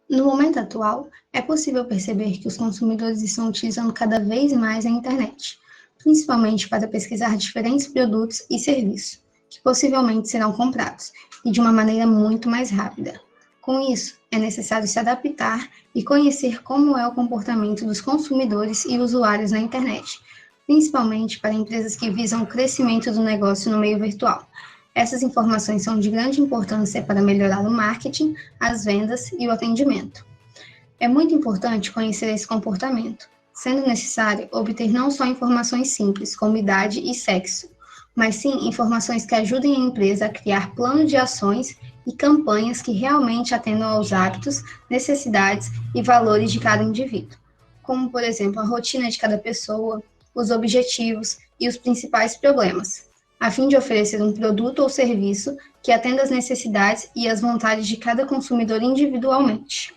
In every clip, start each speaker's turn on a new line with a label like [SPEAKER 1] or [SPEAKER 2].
[SPEAKER 1] No momento atual, é possível perceber que os consumidores estão utilizando cada vez mais a internet, principalmente para pesquisar diferentes produtos e serviços, que possivelmente serão comprados, e de uma maneira muito mais rápida. Com isso, é necessário se adaptar e conhecer como é o comportamento dos consumidores e usuários na internet, principalmente para empresas que visam o crescimento do negócio no meio virtual. Essas informações são de grande importância para melhorar o marketing, as vendas e o atendimento. É muito importante conhecer esse comportamento, sendo necessário obter não só informações simples, como idade e sexo, mas sim informações que ajudem a empresa a criar planos de ações e campanhas que realmente atendam aos hábitos, necessidades e valores de cada indivíduo, como, por exemplo, a rotina de cada pessoa, os objetivos e os principais problemas, a fim de oferecer um produto ou serviço que atenda às necessidades e às vontades de cada consumidor individualmente.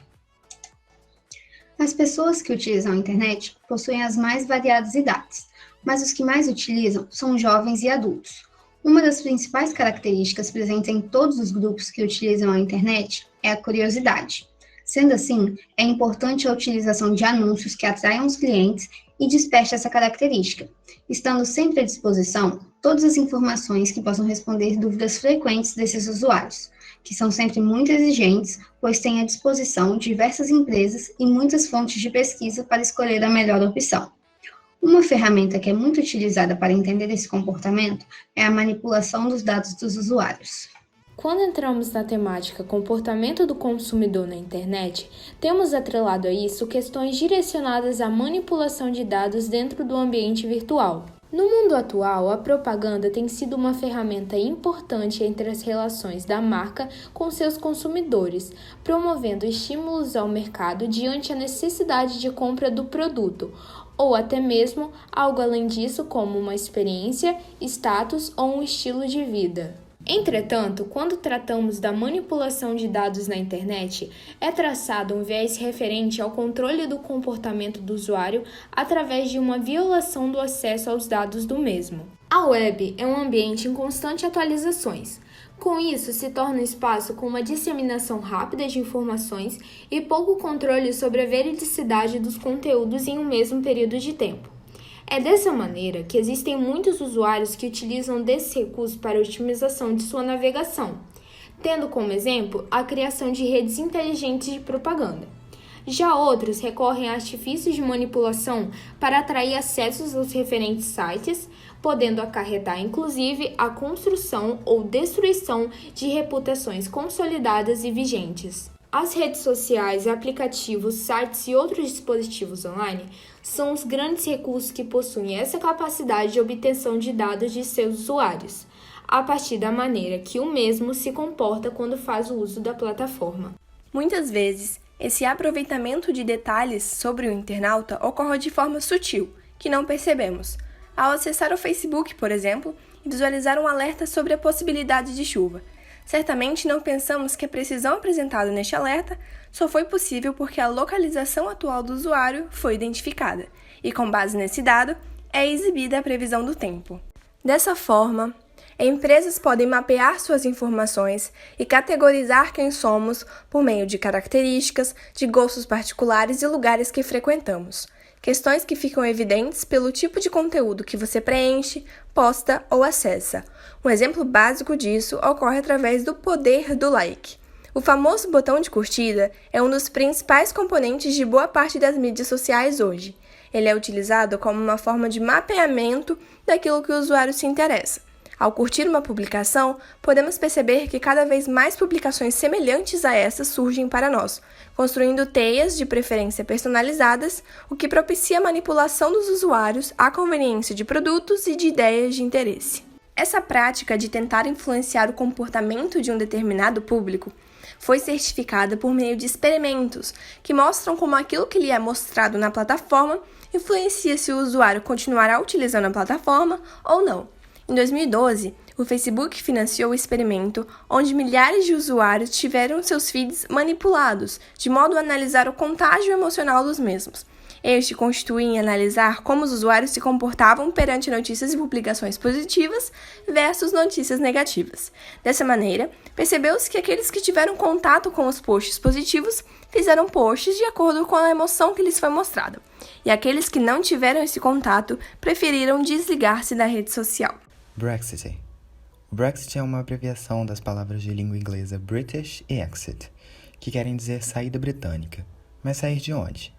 [SPEAKER 1] As pessoas que utilizam a internet possuem as mais variadas idades, mas os que mais utilizam são jovens e adultos. Uma das principais características presentes em todos os grupos que utilizam a internet é a curiosidade. Sendo assim, é importante a utilização de anúncios que atraiam os clientes e desperte essa característica, estando sempre à disposição todas as informações que possam responder dúvidas frequentes desses usuários, que são sempre muito exigentes, pois têm à disposição diversas empresas e muitas fontes de pesquisa para escolher a melhor opção. Uma ferramenta que é muito utilizada para entender esse comportamento é a manipulação dos dados dos usuários.
[SPEAKER 2] Quando entramos na temática comportamento do consumidor na internet, temos atrelado a isso questões direcionadas à manipulação de dados dentro do ambiente virtual. No mundo atual, a propaganda tem sido uma ferramenta importante entre as relações da marca com seus consumidores, promovendo estímulos ao mercado diante a necessidade de compra do produto, ou até mesmo algo além disso, como uma experiência, status ou um estilo de vida. Entretanto, quando tratamos da manipulação de dados na internet, é traçado um viés referente ao controle do comportamento do usuário através de uma violação do acesso aos dados do mesmo. A web é um ambiente em constante atualizações. Com isso, se torna um espaço com uma disseminação rápida de informações e pouco controle sobre a veridicidade dos conteúdos em um mesmo período de tempo. É dessa maneira que existem muitos usuários que utilizam desse recurso para a otimização de sua navegação, tendo como exemplo a criação de redes inteligentes de propaganda. Já outros recorrem a artifícios de manipulação para atrair acessos aos referentes sites, podendo acarretar inclusive a construção ou destruição de reputações consolidadas e vigentes. As redes sociais, aplicativos, sites e outros dispositivos online são os grandes recursos que possuem essa capacidade de obtenção de dados de seus usuários, a partir da maneira que o mesmo se comporta quando faz o uso da plataforma.
[SPEAKER 3] Muitas vezes, esse aproveitamento de detalhes sobre o internauta ocorre de forma sutil, que não percebemos. Ao acessar o Facebook, por exemplo, e visualizar um alerta sobre a possibilidade de chuva, certamente não pensamos que a precisão apresentada neste alerta só foi possível porque a localização atual do usuário foi identificada, e com base nesse dado, é exibida a previsão do tempo. Dessa forma, empresas podem mapear suas informações e categorizar quem somos por meio de características, de gostos particulares e lugares que frequentamos. Questões que ficam evidentes pelo tipo de conteúdo que você preenche, posta ou acessa. Um exemplo básico disso ocorre através do poder do like. O famoso botão de curtida é um dos principais componentes de boa parte das mídias sociais hoje. Ele é utilizado como uma forma de mapeamento daquilo que o usuário se interessa. Ao curtir uma publicação, podemos perceber que cada vez mais publicações semelhantes a essa surgem para nós, construindo teias de preferência personalizadas, o que propicia a manipulação dos usuários à conveniência de produtos e de ideias de interesse. Essa prática de tentar influenciar o comportamento de um determinado público foi certificada por meio de experimentos que mostram como aquilo que lhe é mostrado na plataforma influencia se o usuário continuará utilizando a plataforma ou não. Em 2012, o Facebook financiou o experimento onde milhares de usuários tiveram seus feeds manipulados, de modo a analisar o contágio emocional dos mesmos. Este consistiu em analisar como os usuários se comportavam perante notícias e publicações positivas versus notícias negativas. Dessa maneira, percebeu-se que aqueles que tiveram contato com os posts positivos fizeram posts de acordo com a emoção que lhes foi mostrada, e aqueles que não tiveram esse contato preferiram desligar-se da rede social.
[SPEAKER 4] Brexit. O Brexit é uma abreviação das palavras de língua inglesa British e Exit, que querem dizer saída britânica. Mas sair de onde?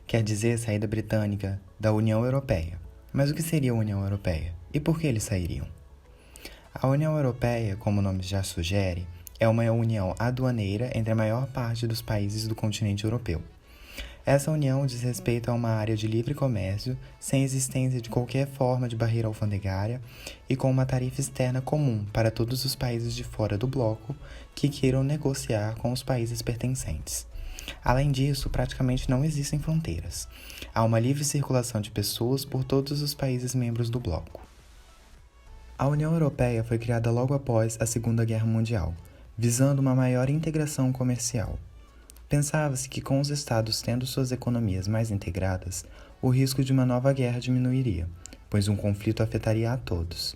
[SPEAKER 4] Quer dizer saída britânica da União Europeia. Mas o que seria a União Europeia? E por que eles sairiam? A União Europeia, como o nome já sugere, é uma união aduaneira entre a maior parte dos países do continente europeu. Essa união diz respeito a uma área de livre comércio, sem existência de qualquer forma de barreira alfandegária e com uma tarifa externa comum para todos os países de fora do bloco que queiram negociar com os países pertencentes. Além disso, praticamente não existem fronteiras. Há uma livre circulação de pessoas por todos os países membros do bloco. A União Europeia foi criada logo após a Segunda Guerra Mundial, visando uma maior integração comercial. Pensava-se que com os estados tendo suas economias mais integradas, o risco de uma nova guerra diminuiria, pois um conflito afetaria a todos.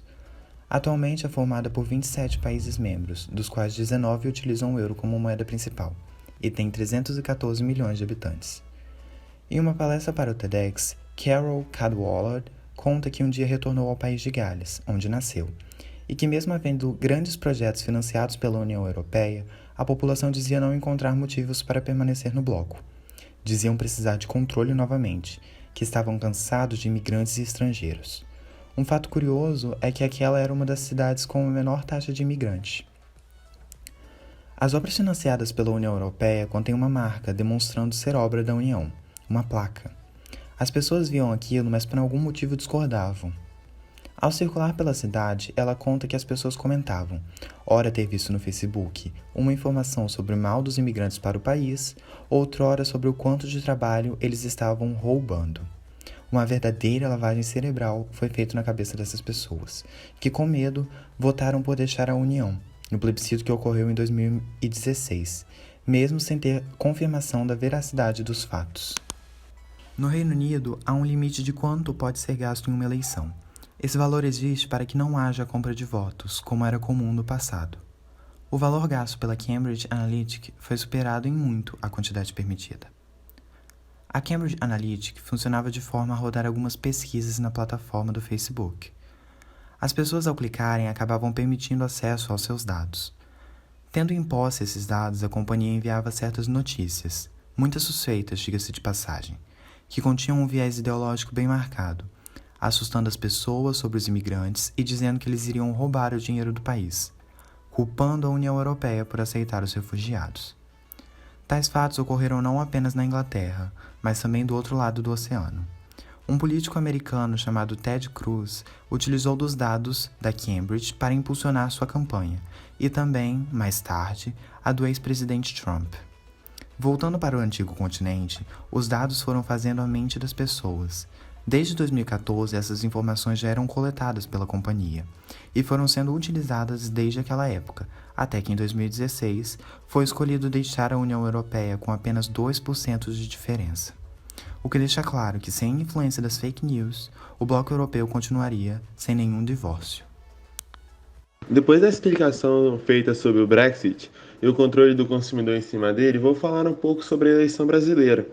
[SPEAKER 4] Atualmente é formada por 27 países membros, dos quais 19 utilizam o euro como moeda principal, e tem 314 milhões de habitantes. Em uma palestra para o TEDx, Carol Cadwallader conta que um dia retornou ao país de Gales, onde nasceu, e que mesmo havendo grandes projetos financiados pela União Europeia, a população dizia não encontrar motivos para permanecer no bloco. Diziam precisar de controle novamente, que estavam cansados de imigrantes e estrangeiros. Um fato curioso é que aquela era uma das cidades com a menor taxa de imigrantes. As obras financiadas pela União Europeia contêm uma marca demonstrando ser obra da União, uma placa. As pessoas viam aquilo, mas por algum motivo discordavam. Ao circular pela cidade, ela conta que as pessoas comentavam, ora ter visto no Facebook uma informação sobre o mal dos imigrantes para o país, outrora sobre o quanto de trabalho eles estavam roubando. Uma verdadeira lavagem cerebral foi feita na cabeça dessas pessoas, que com medo votaram por deixar a União, no plebiscito que ocorreu em 2016, mesmo sem ter confirmação da veracidade dos fatos. No Reino Unido, há um limite de quanto pode ser gasto em uma eleição. Esse valor existe para que não haja compra de votos, como era comum no passado. O valor gasto pela Cambridge Analytica foi superado em muito a quantidade permitida. A Cambridge Analytica funcionava de forma a rodar algumas pesquisas na plataforma do Facebook. As pessoas, ao clicarem, acabavam permitindo acesso aos seus dados. Tendo em posse esses dados, a companhia enviava certas notícias, muitas suspeitas, diga-se de passagem, que continham um viés ideológico bem marcado, assustando as pessoas sobre os imigrantes e dizendo que eles iriam roubar o dinheiro do país, culpando a União Europeia por aceitar os refugiados. Tais fatos ocorreram não apenas na Inglaterra, mas também do outro lado do oceano. Um político americano chamado Ted Cruz utilizou dos dados da Cambridge para impulsionar sua campanha, e também, mais tarde, a do ex-presidente Trump. Voltando para o antigo continente, os dados foram fazendo a mente das pessoas. Desde 2014, essas informações já eram coletadas pela companhia e foram sendo utilizadas desde aquela época, até que em 2016 foi escolhido deixar a União Europeia com apenas 2% de diferença. O que deixa claro que, sem a influência das fake news, o bloco europeu continuaria sem nenhum divórcio.
[SPEAKER 5] Depois da explicação feita sobre o Brexit e o controle do consumidor em cima dele, vou falar um pouco sobre a eleição brasileira,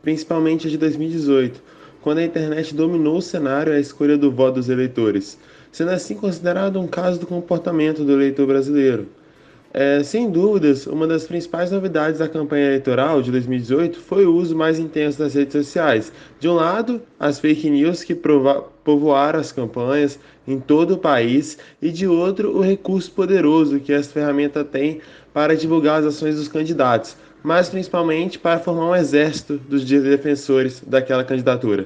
[SPEAKER 5] principalmente a de 2018, quando a internet dominou o cenário e a escolha do voto dos eleitores, sendo assim considerado um caso do comportamento do eleitor brasileiro. Sem dúvidas, uma das principais novidades da campanha eleitoral de 2018 foi o uso mais intenso das redes sociais. De um lado, as fake news que povoaram as campanhas em todo o país, e de outro, o recurso poderoso que essa ferramenta tem para divulgar as ações dos candidatos, mas principalmente para formar um exército dos defensores daquela candidatura.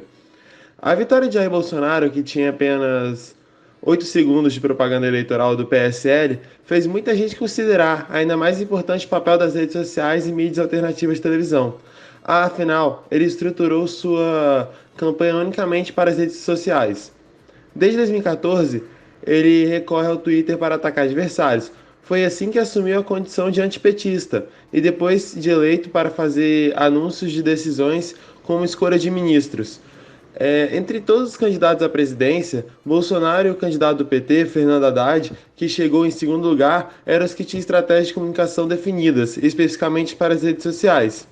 [SPEAKER 5] A vitória de Jair Bolsonaro, que tinha apenas 8 segundos de propaganda eleitoral do PSL, fez muita gente considerar ainda mais importante o papel das redes sociais e mídias alternativas de televisão. Afinal, ele estruturou sua campanha unicamente para as redes sociais. Desde 2014, ele recorre ao Twitter para atacar adversários. Foi assim que assumiu a condição de antipetista, e depois de eleito para fazer anúncios de decisões como escolha de ministros. Entre todos os candidatos à presidência, Bolsonaro e o candidato do PT, Fernando Haddad, que chegou em segundo lugar, eram os que tinham estratégias de comunicação definidas, especificamente para as redes sociais.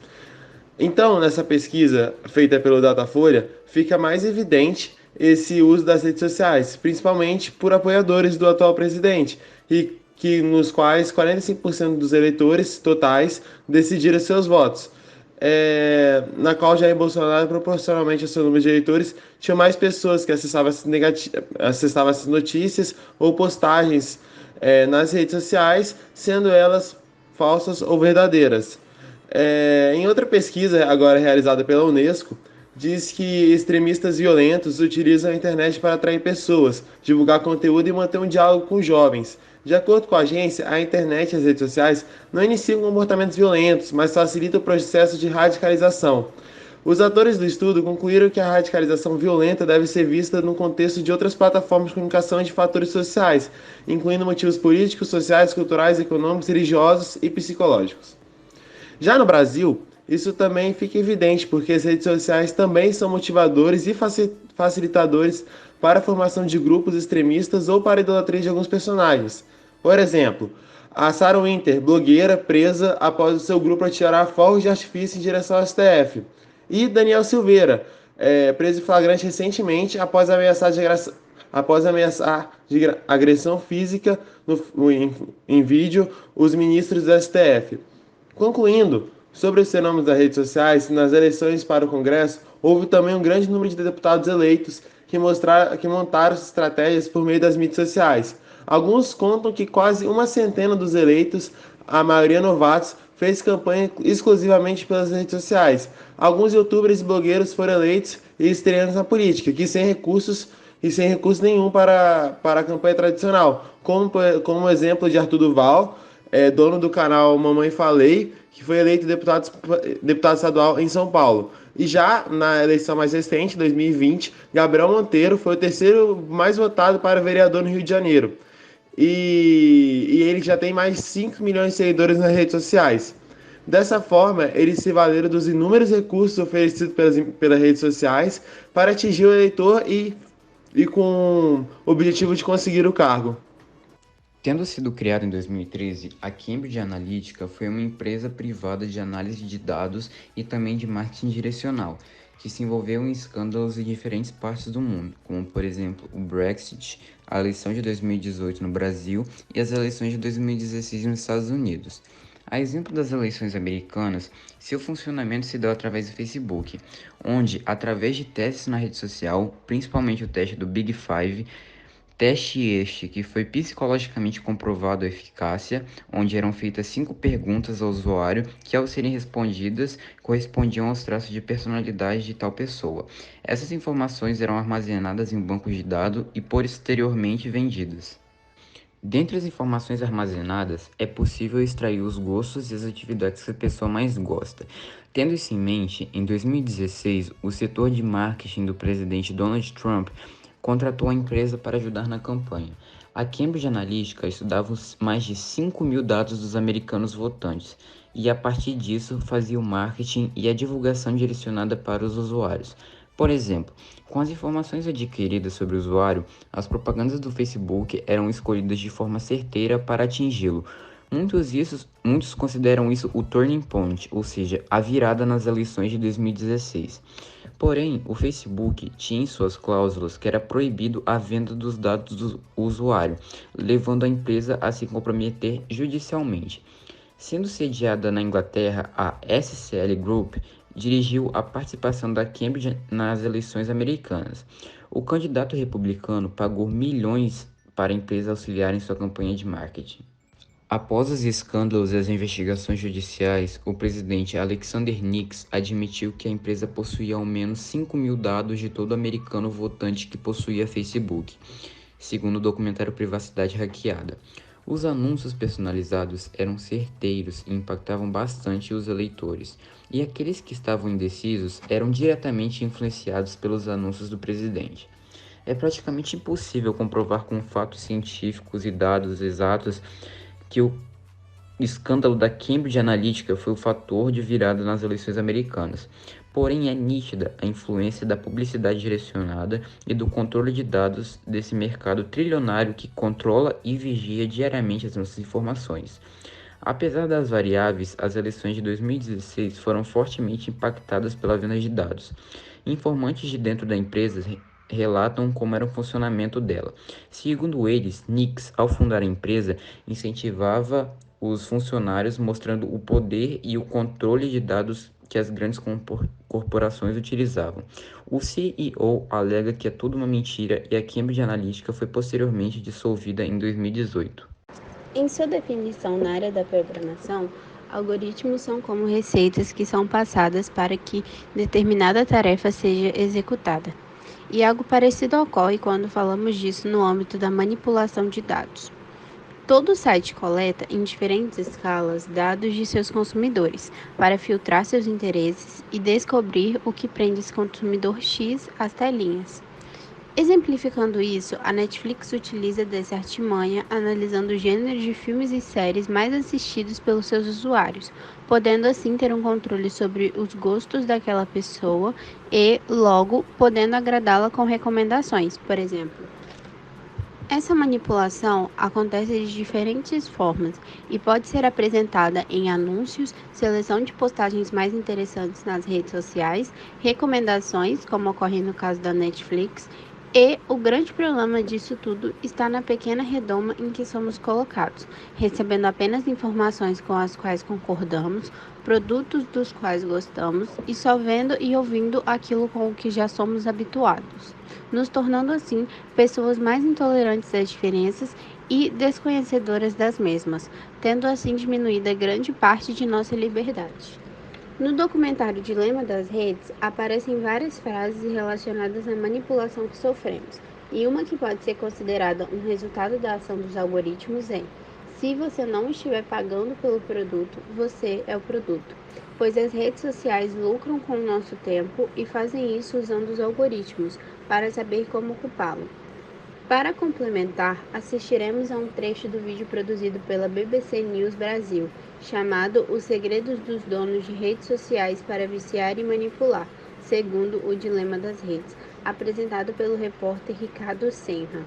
[SPEAKER 5] Então, nessa pesquisa feita pelo Datafolha, fica mais evidente esse uso das redes sociais, principalmente por apoiadores do atual presidente, e nos quais 45% dos eleitores totais decidiram seus votos. Na qual Jair Bolsonaro, proporcionalmente ao seu número de eleitores, tinha mais pessoas que acessavam essas notícias ou postagens nas redes sociais, sendo elas falsas ou verdadeiras. Em outra pesquisa, agora realizada pela Unesco, diz que extremistas violentos utilizam a internet para atrair pessoas, divulgar conteúdo e manter um diálogo com jovens. De acordo com a agência, a internet e as redes sociais não iniciam comportamentos violentos, mas facilitam o processo de radicalização. Os autores do estudo concluíram que a radicalização violenta deve ser vista no contexto de outras plataformas de comunicação e de fatores sociais, incluindo motivos políticos, sociais, culturais, econômicos, religiosos e psicológicos. Já no Brasil, isso também fica evidente, porque as redes sociais também são motivadores e facilitadores para a formação de grupos extremistas ou para a idolatria de alguns personagens. Por exemplo, a Sarah Winter, blogueira, presa após o seu grupo atirar fogos de artifício em direção ao STF. E Daniel Silveira, preso em flagrante recentemente após ameaçar de agressão física em vídeo os ministros do STF. Concluindo, sobre os fenômenos das redes sociais, nas eleições para o Congresso, houve também um grande número de deputados eleitos que montaram estratégias por meio das mídias sociais. Alguns contam que quase uma centena dos eleitos, a maioria novatos, fez campanha exclusivamente pelas redes sociais. Alguns youtubers e blogueiros foram eleitos e estreados na política, que sem recurso nenhum para a campanha tradicional, como o exemplo de Arthur Duval, dono do canal Mamãe Falei, que foi eleito deputado estadual em São Paulo. E já na eleição mais recente, 2020, Gabriel Monteiro foi o terceiro mais votado para vereador no Rio de Janeiro. E ele já tem mais de 5 milhões de seguidores nas redes sociais. Dessa forma, eles se valeram dos inúmeros recursos oferecidos pelas redes sociais para atingir o eleitor e com o objetivo de conseguir o cargo.
[SPEAKER 6] Tendo sido criada em 2013, a Cambridge Analytica foi uma empresa privada de análise de dados e também de marketing direcional, que se envolveu em escândalos em diferentes partes do mundo, como por exemplo o Brexit, a eleição de 2018 no Brasil e as eleições de 2016 nos Estados Unidos. A exemplo das eleições americanas, seu funcionamento se deu através do Facebook, onde, através de testes na rede social, principalmente o teste do Big Five, teste este que foi psicologicamente comprovado a eficácia, onde eram feitas 5 perguntas ao usuário que, ao serem respondidas, correspondiam aos traços de personalidade de tal pessoa. Essas informações eram armazenadas em um banco de dados e posteriormente vendidas. Dentre as informações armazenadas, é possível extrair os gostos e as atividades que a pessoa mais gosta. Tendo isso em mente, em 2016, o setor de marketing do presidente Donald Trump contratou a empresa para ajudar na campanha. A Cambridge Analytica estudava mais de 5 mil dados dos americanos votantes e, a partir disso, fazia o marketing e a divulgação direcionada para os usuários. Por exemplo, com as informações adquiridas sobre o usuário, as propagandas do Facebook eram escolhidas de forma certeira para atingi-lo. Muitos consideram isso o turning point, ou seja, a virada nas eleições de 2016. Porém, o Facebook tinha em suas cláusulas que era proibido a venda dos dados do usuário, levando a empresa a se comprometer judicialmente. Sendo sediada na Inglaterra, a SCL Group dirigiu a participação da Cambridge nas eleições americanas. O candidato republicano pagou milhões para a empresa auxiliar em sua campanha de marketing. Após os escândalos e as investigações judiciais, o presidente Alexander Nix admitiu que a empresa possuía ao menos 5 mil dados de todo americano votante que possuía Facebook, segundo o documentário Privacidade Hackeada. Os anúncios personalizados eram certeiros e impactavam bastante os eleitores, e aqueles que estavam indecisos eram diretamente influenciados pelos anúncios do presidente. É praticamente impossível comprovar com fatos científicos e dados exatos que o escândalo da Cambridge Analytica foi o fator de virada nas eleições americanas. Porém, é nítida a influência da publicidade direcionada e do controle de dados desse mercado trilionário que controla e vigia diariamente as nossas informações. Apesar das variáveis, as eleições de 2016 foram fortemente impactadas pela venda de dados. Informantes de dentro da empresa relatam como era o funcionamento dela. Segundo eles, Nix, ao fundar a empresa, incentivava os funcionários mostrando o poder e o controle de dados que as grandes corporações utilizavam. O CEO alega que é tudo uma mentira e a Cambridge Analytica foi posteriormente dissolvida em 2018.
[SPEAKER 7] Em sua definição na área da programação, algoritmos são como receitas que são passadas para que determinada tarefa seja executada. E algo parecido ocorre quando falamos disso no âmbito da manipulação de dados. Todo site coleta, em diferentes escalas, dados de seus consumidores, para filtrar seus interesses e descobrir o que prende esse consumidor X às telinhas. Exemplificando isso, a Netflix utiliza dessa artimanha analisando o gênero de filmes e séries mais assistidos pelos seus usuários, podendo assim ter um controle sobre os gostos daquela pessoa e, logo, podendo agradá-la com recomendações, por exemplo. Essa manipulação acontece de diferentes formas e pode ser apresentada em anúncios, seleção de postagens mais interessantes nas redes sociais, recomendações, como ocorre no caso da Netflix, e o grande problema disso tudo está na pequena redoma em que somos colocados, recebendo apenas informações com as quais concordamos, produtos dos quais gostamos e só vendo e ouvindo aquilo com o que já somos habituados, nos tornando assim pessoas mais intolerantes às diferenças e desconhecedoras das mesmas, tendo assim diminuída grande parte de nossa liberdade. No documentário Dilema das Redes, aparecem várias frases relacionadas à manipulação que sofremos, e uma que pode ser considerada um resultado da ação dos algoritmos é: se você não estiver pagando pelo produto, você é o produto, pois as redes sociais lucram com o nosso tempo e fazem isso usando os algoritmos para saber como ocupá-lo. Para complementar, assistiremos a um trecho do vídeo produzido pela BBC News Brasil, chamado Os Segredos dos Donos de Redes Sociais para Viciar e Manipular, segundo o Dilema das Redes, apresentado pelo repórter Ricardo Senra.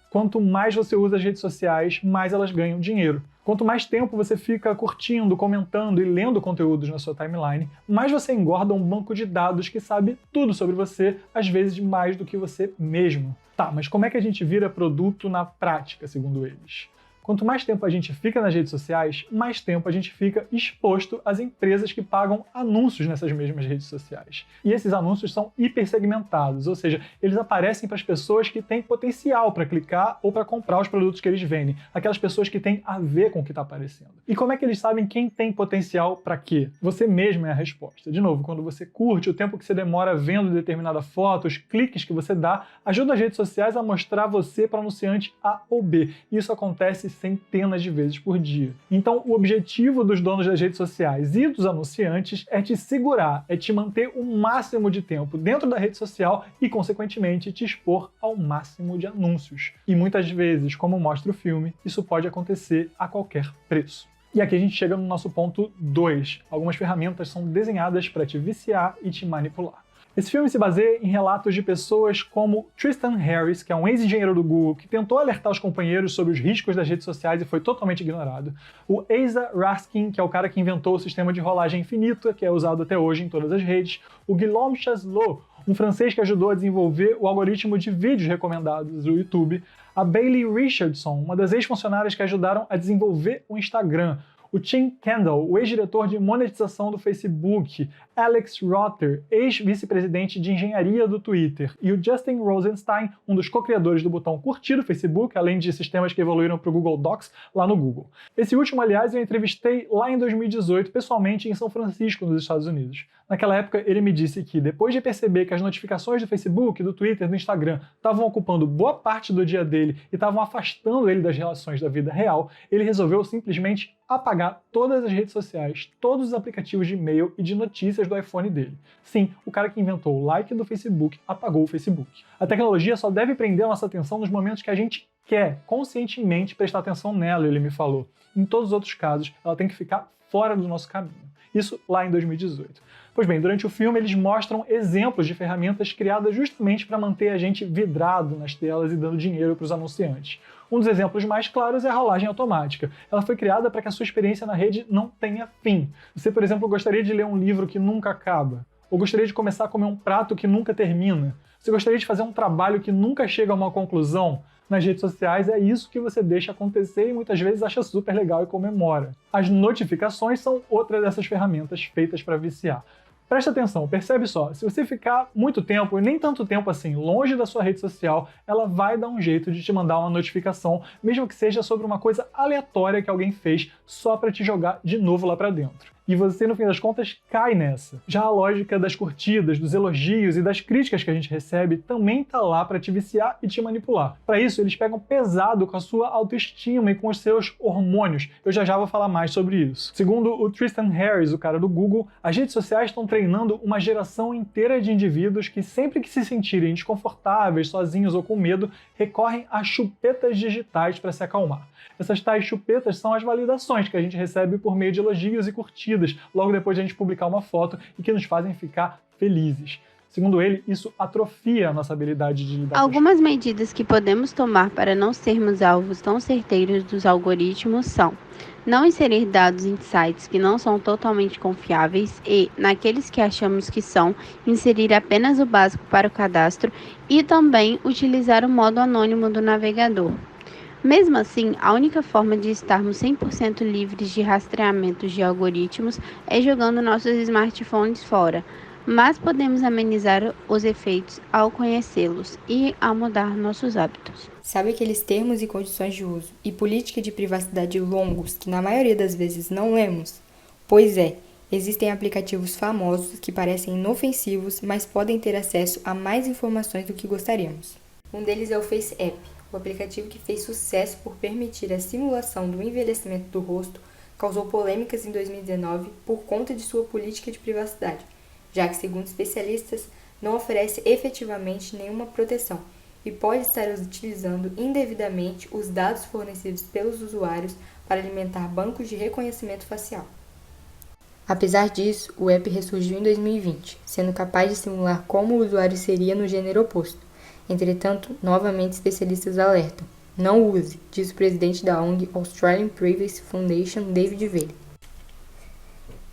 [SPEAKER 8] Quanto mais você usa as redes sociais, mais elas ganham dinheiro. Quanto mais tempo você fica curtindo, comentando e lendo conteúdos na sua timeline, mais você engorda um banco de dados que sabe tudo sobre você, às vezes mais do que você mesmo. Tá, mas como é que a gente vira produto na prática, segundo eles? Quanto mais tempo a gente fica nas redes sociais, mais tempo a gente fica exposto às empresas que pagam anúncios nessas mesmas redes sociais. E esses anúncios são hipersegmentados, ou seja, eles aparecem para as pessoas que têm potencial para clicar ou para comprar os produtos que eles vendem, aquelas pessoas que têm a ver com o que está aparecendo. E como é que eles sabem quem tem potencial para quê? Você mesmo é a resposta. De novo, quando você curte, o tempo que você demora vendo determinada foto, os cliques que você dá, ajuda as redes sociais a mostrar você para anunciante A ou B. Isso acontece centenas de vezes por dia. Então, o objetivo dos donos das redes sociais e dos anunciantes é te segurar, é te manter o máximo de tempo dentro da rede social e, consequentemente, te expor ao máximo de anúncios. E muitas vezes, como mostra o filme, isso pode acontecer a qualquer preço. E aqui a gente chega no nosso ponto 2. Algumas ferramentas são desenhadas para te viciar e te manipular. Esse filme se baseia em relatos de pessoas como Tristan Harris, que é um ex-engenheiro do Google que tentou alertar os companheiros sobre os riscos das redes sociais e foi totalmente ignorado. O Asa Raskin, que é o cara que inventou o sistema de rolagem infinita, que é usado até hoje em todas as redes. O Guillaume Chaslot, um francês que ajudou a desenvolver o algoritmo de vídeos recomendados do YouTube. A Bailey Richardson, uma das ex-funcionárias que ajudaram a desenvolver o Instagram. O Tim Kendall, o ex-diretor de monetização do Facebook, Alex Rotter, ex-vice-presidente de engenharia do Twitter, e o Justin Rosenstein, um dos co-criadores do botão curtir do Facebook, além de sistemas que evoluíram para o Google Docs lá no Google. Esse último, aliás, eu entrevistei lá em 2018, pessoalmente em São Francisco, nos Estados Unidos. Naquela época, ele me disse que, depois de perceber que as notificações do Facebook, do Twitter, do Instagram estavam ocupando boa parte do dia dele e estavam afastando ele das relações da vida real, ele resolveu simplesmente apagar todas as redes sociais, todos os aplicativos de e-mail e de notícias do iPhone dele. Sim, o cara que inventou o like do Facebook apagou o Facebook. A tecnologia só deve prender a nossa atenção nos momentos que a gente quer conscientemente prestar atenção nela, ele me falou. Em todos os outros casos, ela tem que ficar fora do nosso caminho. Isso lá em 2018. Pois bem, durante o filme eles mostram exemplos de ferramentas criadas justamente para manter a gente vidrado nas telas e dando dinheiro para os anunciantes. Um dos exemplos mais claros é a rolagem automática. Ela foi criada para que a sua experiência na rede não tenha fim. Você, por exemplo, gostaria de ler um livro que nunca acaba? Ou gostaria de começar a comer um prato que nunca termina? Você gostaria de fazer um trabalho que nunca chega a uma conclusão? Nas redes sociais é isso que você deixa acontecer e muitas vezes acha super legal e comemora. As notificações são outra dessas ferramentas feitas para viciar. Presta atenção, percebe só, se você ficar muito tempo, e nem tanto tempo assim, longe da sua rede social, ela vai dar um jeito de te mandar uma notificação, mesmo que seja sobre uma coisa aleatória que alguém fez só para te jogar de novo lá para dentro. E você, no fim das contas, cai nessa. Já a lógica das curtidas, dos elogios e das críticas que a gente recebe também tá lá para te viciar e te manipular. Para isso, eles pegam pesado com a sua autoestima e com os seus hormônios. Eu já vou falar mais sobre isso. Segundo o Tristan Harris, o cara do Google, as redes sociais estão treinando uma geração inteira de indivíduos que sempre que se sentirem desconfortáveis, sozinhos ou com medo, recorrem a chupetas digitais para se acalmar. Essas tais chupetas são as validações que a gente recebe por meio de elogios e curtidas logo depois de a gente publicar uma foto e que nos fazem ficar felizes. Segundo ele, isso atrofia a nossa habilidade de lidar
[SPEAKER 7] Algumas medidas que podemos tomar para não sermos alvos tão certeiros dos algoritmos são: não inserir dados em sites que não são totalmente confiáveis e, naqueles que achamos que são, inserir apenas o básico para o cadastro e também utilizar o modo anônimo do navegador. Mesmo assim, a única forma de estarmos 100% livres de rastreamentos de algoritmos é jogando nossos smartphones fora, mas podemos amenizar os efeitos ao conhecê-los e ao mudar nossos hábitos.
[SPEAKER 9] Sabe aqueles termos e condições de uso e política de privacidade longos que na maioria das vezes não lemos? Pois é, existem aplicativos famosos que parecem inofensivos, mas podem ter acesso a mais informações do que gostaríamos. Um deles é o Face App, o aplicativo que fez sucesso por permitir a simulação do envelhecimento do rosto, causou polêmicas em 2019 por conta de sua política de privacidade, já que, segundo especialistas, não oferece efetivamente nenhuma proteção e pode estar utilizando indevidamente os dados fornecidos pelos usuários para alimentar bancos de reconhecimento facial. Apesar disso, o app ressurgiu em 2020, sendo capaz de simular como o usuário seria no gênero oposto. Entretanto, novamente especialistas alertam: não use, diz o presidente da ONG Australian Privacy Foundation, David Valle.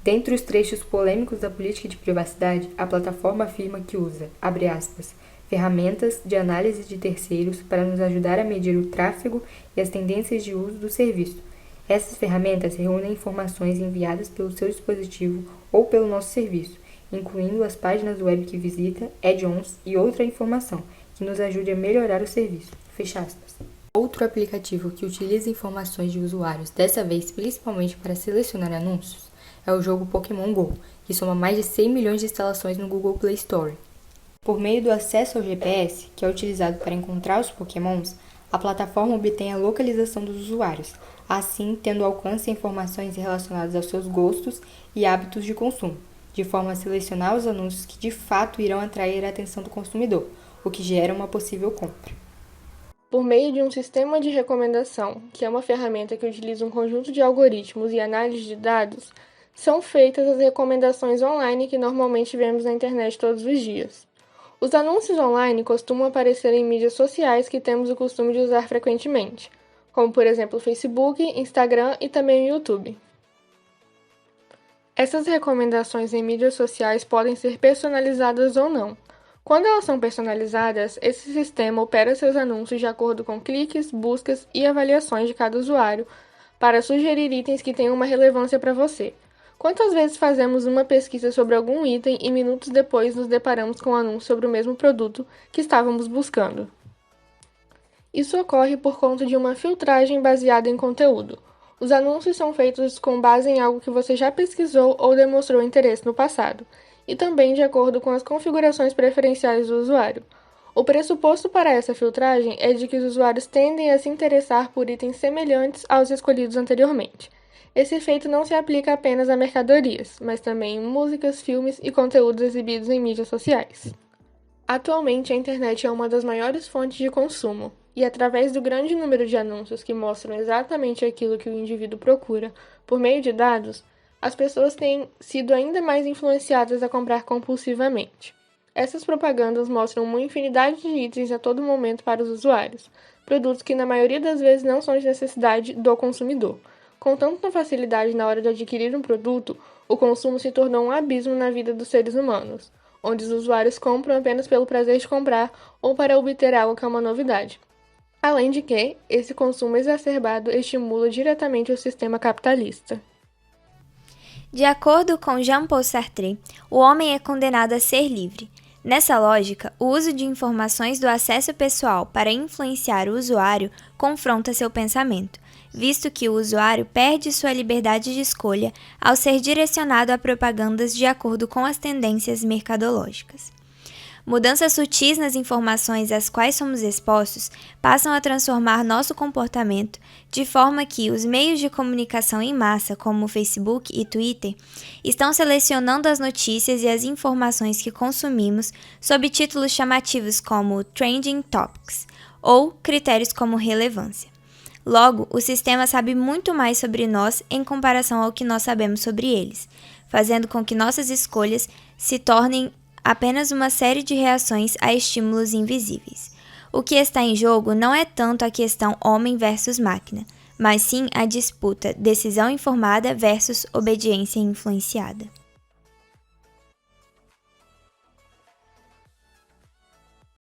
[SPEAKER 9] Dentre os trechos polêmicos da política de privacidade, a plataforma afirma que usa, abre aspas, ferramentas de análise de terceiros para nos ajudar a medir o tráfego e as tendências de uso do serviço. Essas ferramentas reúnem informações enviadas pelo seu dispositivo ou pelo nosso serviço, incluindo as páginas web que visita, add-ons e outra informação que nos ajude a melhorar o serviço. Fecha aspas. Outro aplicativo que utiliza informações de usuários, dessa vez principalmente para selecionar anúncios, é o jogo Pokémon GO, que soma mais de 100 milhões de instalações no Google Play Store. Por meio do acesso ao GPS, que é utilizado para encontrar os Pokémons, a plataforma obtém a localização dos usuários, assim tendo alcance a informações relacionadas aos seus gostos e hábitos de consumo, de forma a selecionar os anúncios que de fato irão atrair a atenção do consumidor, o que gera uma possível compra.
[SPEAKER 3] Por meio de um sistema de recomendação, que é uma ferramenta que utiliza um conjunto de algoritmos e análise de dados, são feitas as recomendações online que normalmente vemos na internet todos os dias. Os anúncios online costumam aparecer em mídias sociais que temos o costume de usar frequentemente, como por exemplo o Facebook, Instagram e também o YouTube. Essas recomendações em mídias sociais podem ser personalizadas ou não. Quando elas são personalizadas, esse sistema opera seus anúncios de acordo com cliques, buscas e avaliações de cada usuário para sugerir itens que tenham uma relevância para você. Quantas vezes fazemos uma pesquisa sobre algum item e minutos depois nos deparamos com um anúncio sobre o mesmo produto que estávamos buscando? Isso ocorre por conta de uma filtragem baseada em conteúdo. Os anúncios são feitos com base em algo que você já pesquisou ou demonstrou interesse no passado, e também de acordo com as configurações preferenciais do usuário. O pressuposto para essa filtragem é de que os usuários tendem a se interessar por itens semelhantes aos escolhidos anteriormente. Esse efeito não se aplica apenas a mercadorias, mas também em músicas, filmes e conteúdos exibidos em mídias sociais. Atualmente, a internet é uma das maiores fontes de consumo.
[SPEAKER 10] E através do grande número de anúncios que mostram exatamente aquilo que o indivíduo procura por meio de dados, as pessoas têm sido ainda mais influenciadas a comprar compulsivamente. Essas propagandas mostram uma infinidade de itens a todo momento para os usuários, produtos que na maioria das vezes não são de necessidade do consumidor. Com tanta facilidade na hora de adquirir um produto, o consumo se tornou um abismo na vida dos seres humanos, onde os usuários compram apenas pelo prazer de comprar ou para obter algo que é uma novidade. Além de que, esse consumo exacerbado estimula diretamente o sistema capitalista.
[SPEAKER 11] De acordo com Jean-Paul Sartre, o homem é condenado a ser livre. Nessa lógica, o uso de informações do acesso pessoal para influenciar o usuário confronta seu pensamento, visto que o usuário perde sua liberdade de escolha ao ser direcionado a propagandas de acordo com as tendências mercadológicas. Mudanças sutis nas informações às quais somos expostos passam a transformar nosso comportamento de forma que os meios de comunicação em massa, como o Facebook e Twitter, estão selecionando as notícias e as informações que consumimos sob títulos chamativos como Trending Topics ou critérios como relevância. Logo, o sistema sabe muito mais sobre nós em comparação ao que nós sabemos sobre eles, fazendo com que nossas escolhas se tornem apenas uma série de reações a estímulos invisíveis. O que está em jogo não é tanto a questão homem versus máquina, mas sim a disputa decisão informada versus obediência influenciada.